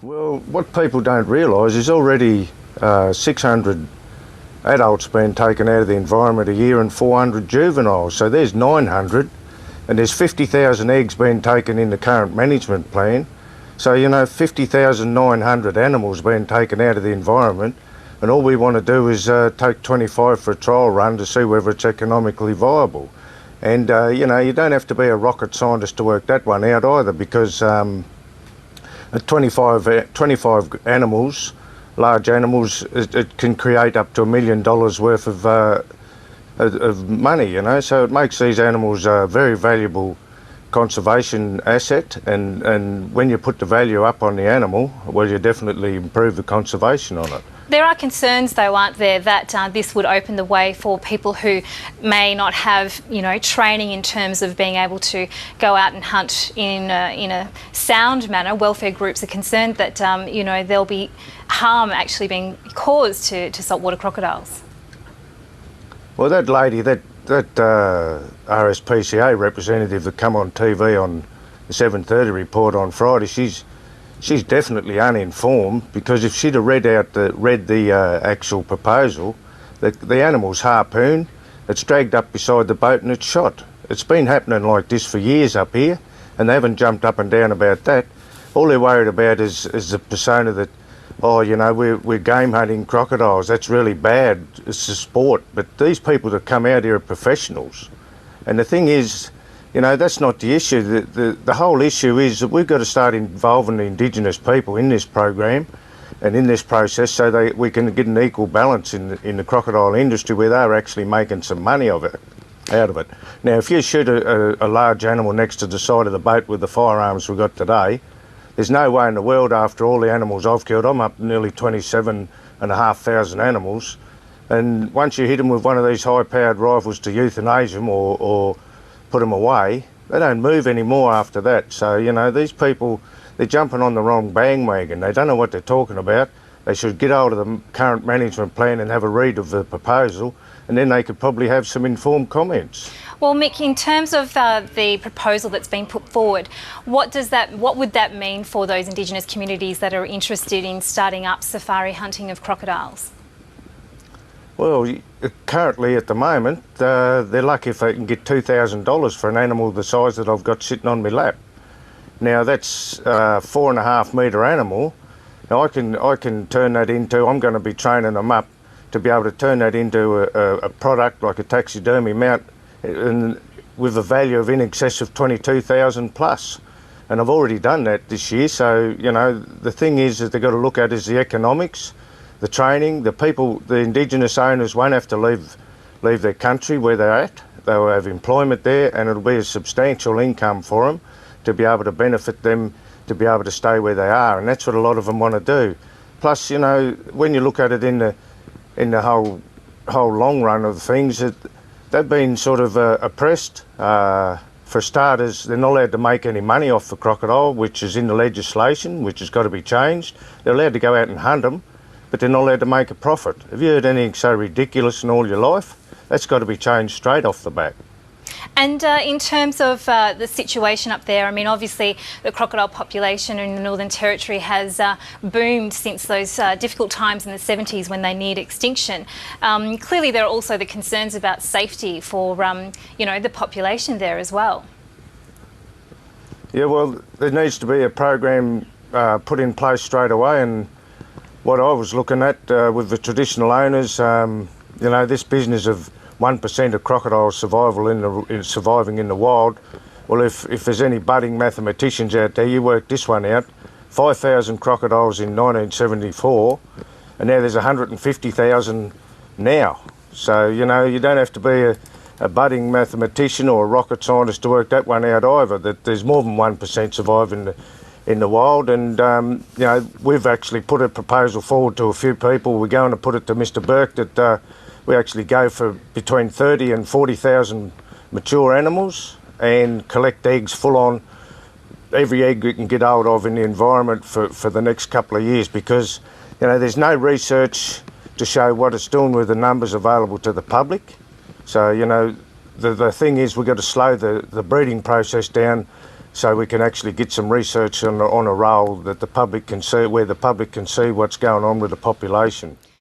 Well, what people don't realise is already 600 adults being taken out of the environment a year and 400 juveniles. So there's 900, and there's 50,000 eggs being taken in the current management plan. So, 50,900 animals being taken out of the environment, and all we want to do is take 25 for a trial run to see whether it's economically viable. And, you don't have to be a rocket scientist to work that one out either, because at 25 animals, large animals, it can create up to $1 million worth of money, so it makes these animals a very valuable conservation asset, and when you put the value up on the animal, well, you definitely improve the conservation on it. There are concerns, though, aren't there, that this would open the way for people who may not have, training in terms of being able to go out and hunt in a sound manner. Welfare groups are concerned that, there'll be harm actually being caused to saltwater crocodiles. Well, that lady, that RSPCA representative that come on TV on the 7:30 report on Friday, she's definitely uninformed, because if she'd have read the actual proposal, the animal's harpooned, it's dragged up beside the boat and it's shot. It's been happening like this for years up here, and they haven't jumped up and down about that. All they're worried about is the persona that, we're game hunting crocodiles. That's really bad. It's a sport. But these people that come out here are professionals. And the thing is, that's not the issue. The whole issue is that we've got to start involving the Indigenous people in this program and in this process, so we can get an equal balance in the crocodile industry, where they're actually making some money out of it. Now, if you shoot a large animal next to the side of the boat with the firearms we've got today, there's no way in the world, after all the animals I've killed, I'm up to nearly 27,500 animals, and once you hit them with one of these high-powered rifles to euthanize them or put them away, they don't move anymore after that. So, these people, they're jumping on the wrong bandwagon. They don't know what they're talking about. They should get hold of the current management plan and have a read of the proposal, and then they could probably have some informed comments. Well, Mick, in terms of the proposal that's been put forward, what would that mean for those Indigenous communities that are interested in starting up safari hunting of crocodiles? Well, currently at the moment, they're lucky if they can get $2,000 for an animal the size that I've got sitting on my lap. Now, that's a 4.5 metre animal. Now, I can turn that into, I'm going to be training them up to be able to turn that into a product like a taxidermy mount, and with a value of in excess of 22,000 plus. And I've already done that this year, so, the thing is that they've got to look at is the economics, the training. The people, the Indigenous owners won't have to leave their country where they're at. They'll have employment there, and it'll be a substantial income for them to be able to benefit them, to be able to stay where they are, and that's what a lot of them want to do. Plus, when you look at it in the whole long run of things, they've been sort of oppressed. For starters, they're not allowed to make any money off the crocodile, which is in the legislation, which has got to be changed. They're allowed to go out and hunt them, but they're not allowed to make a profit. Have you heard anything so ridiculous in all your life? That's got to be changed straight off the bat. And in terms of the situation up there, obviously the crocodile population in the Northern Territory has boomed since those difficult times in the 70s when they neared extinction. Clearly there are also the concerns about safety for, the population there as well. Yeah, well, there needs to be a program put in place straight away, and what I was looking at with the traditional owners, this business of 1% of crocodiles surviving in the wild. Well, if there's any budding mathematicians out there, you work this one out. 5,000 crocodiles in 1974, and now there's 150,000 now. So, you don't have to be a budding mathematician or a rocket scientist to work that one out either, that there's more than 1% survive in the wild. And, we've actually put a proposal forward to a few people. We're going to put it to Mr. Burke that we actually go for between 30 and 40,000 mature animals and collect eggs full on, every egg we can get hold of in the environment for the next couple of years, because, there's no research to show what it's doing with the numbers available to the public. So, the thing is we've got to slow the breeding process down so we can actually get some research on a roll that the public can see, where the public can see what's going on with the population.